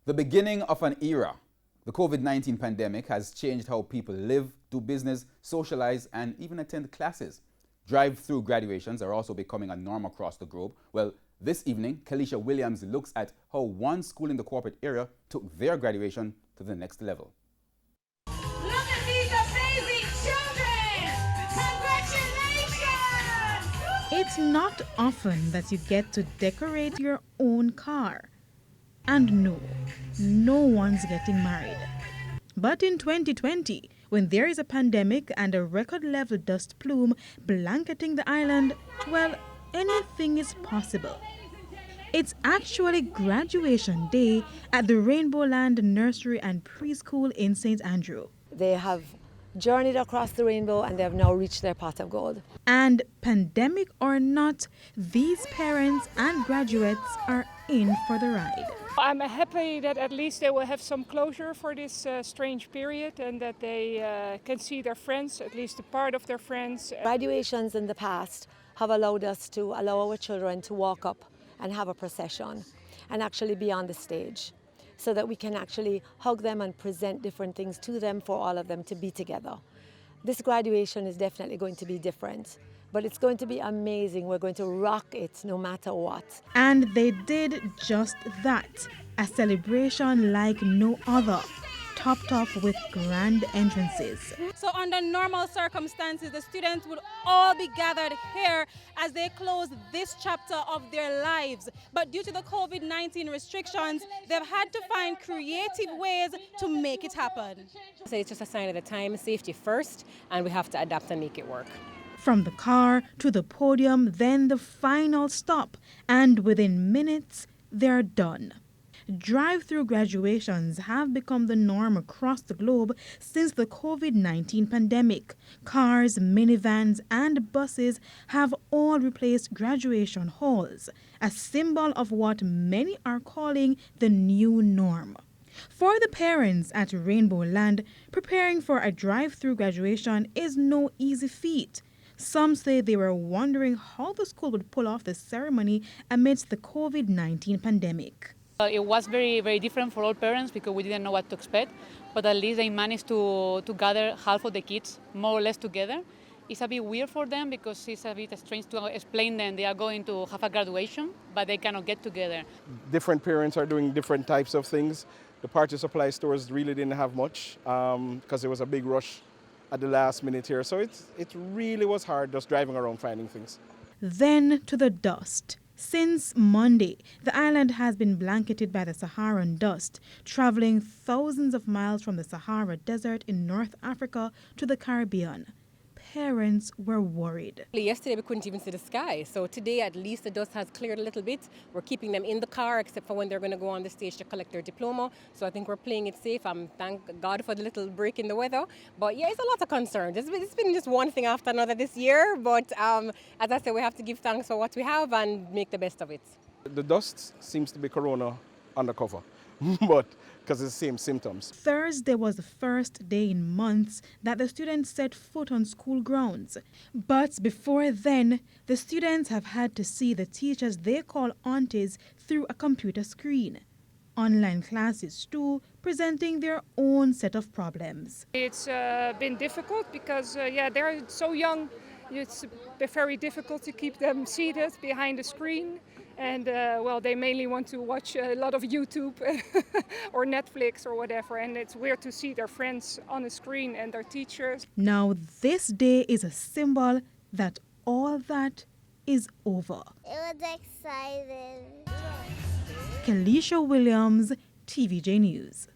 The beginning of an era. The COVID-19 pandemic has changed how people live, do business, socialize, and even attend classes. Drive-through graduations are also becoming a norm across the globe. Well, this evening, Kalisha Williams looks at how one school in the corporate area took their graduation to the next level. Look at these amazing children! Congratulations! It's not often that you get to decorate your own car. And no one's getting married. But in 2020, when there is a pandemic and a record-level dust plume blanketing the island, well, anything is possible. It's actually graduation day at the Rainbow Land Nursery and Preschool in St. Andrew. They have journeyed across the rainbow and they have now reached their pot of gold. And pandemic or not, these parents and graduates are in for the ride. I'm happy that at least they will have some closure for this strange period and that they can see their friends, at least a part of their friends. Graduations in the past have allowed us to allow our children to walk up and have a procession and actually be on the stage so that we can actually hug them and present different things to them for all of them to be together. This graduation is definitely going to be different. But it's going to be amazing. We're going to rock it no matter what. And they did just that. A celebration like no other, topped off with grand entrances. So under normal circumstances, the students would all be gathered here as they close this chapter of their lives. But due to the COVID-19 restrictions, they've had to find creative ways to make it happen. So it's just a sign of the time, safety first, and we have to adapt and make it work. From the car to the podium, then the final stop, and within minutes, they're done. Drive-through graduations have become the norm across the globe since the COVID-19 pandemic. Cars, minivans, and buses have all replaced graduation halls, a symbol of what many are calling the new norm. For the parents at Rainbow Land, preparing for a drive-through graduation is no easy feat. Some say they were wondering how the school would pull off the ceremony amidst the COVID-19 pandemic. It was very, very different for all parents because we didn't know what to expect, but at least they managed to gather half of the kids more or less together. It's a bit weird for them because it's a bit strange to explain them they are going to have a graduation, but they cannot get together. Different parents are doing different types of things. The party supply stores really didn't have much because there was a big rush at the last minute here. So it really was hard just driving around finding things. Then to the dust. Since Monday, the island has been blanketed by the Saharan dust, traveling thousands of miles from the Sahara Desert in North Africa to the Caribbean. Parents were worried. Yesterday we couldn't even see the sky, so today at least the dust has cleared a little bit. We're keeping them in the car except for when they're going to go on the stage to collect their diploma, so I think we're playing it safe. Thank God for the little break in the weather, but yeah, it's a lot of concern. It's been just one thing after another this year, but as I said, we have to give thanks for what we have and make the best of it. The dust seems to be corona undercover, but because it's the same symptoms. Thursday was the first day in months that the students set foot on school grounds. But before then, the students have had to see the teachers they call aunties through a computer screen. Online classes too, presenting their own set of problems. It's been difficult because, they're so young. It's very difficult to keep them seated behind the screen. And, they mainly want to watch a lot of YouTube or Netflix or whatever. And it's weird to see their friends on the screen and their teachers. Now, this day is a symbol that all that is over. It was exciting. Kalisha Williams, TVJ News.